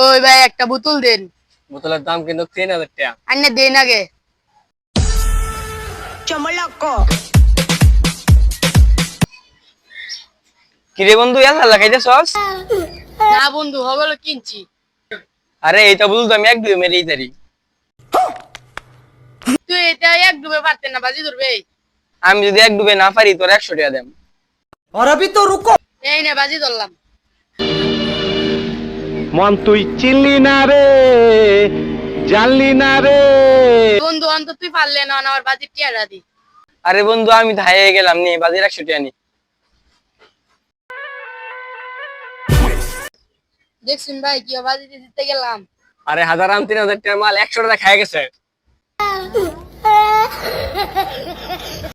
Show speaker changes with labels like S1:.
S1: ওই ভাই একটা বোতল দেন।
S2: বোতলের দাম কিন্তু 3000 টাকা।
S1: আন্নে দেন আগে।
S2: কিরে বন্ধু এলা লাগাইতেছস?
S1: না বন্ধু হগলো কিনছি।
S2: আরে এইটা বলতো আমি এক দুই মেরেই তারি।
S1: তুই এটা এক ডুবে পারতেন না, বাজি ধরবে।
S2: আমি যদি এক ডুবে না পারি তোর 100 টাকা দেম।
S1: এই নে বাজি ধরলাম।
S3: মন তুই চিনলি না রে, জানলি না রে।
S1: বন্ধু অন্তত তুই পারলে না, আমার বাজি টিয়ারা দি।
S2: আরে বন্ধু আমি তো হারিয়ে গেলাম, নি বাজির 100 টাকা নি।
S1: দেখছেন ভাই কি বাজি জিততে গেলাম।
S2: আরে হাজার 3000 টাকার মাল 100 টাকা খায় গেছে।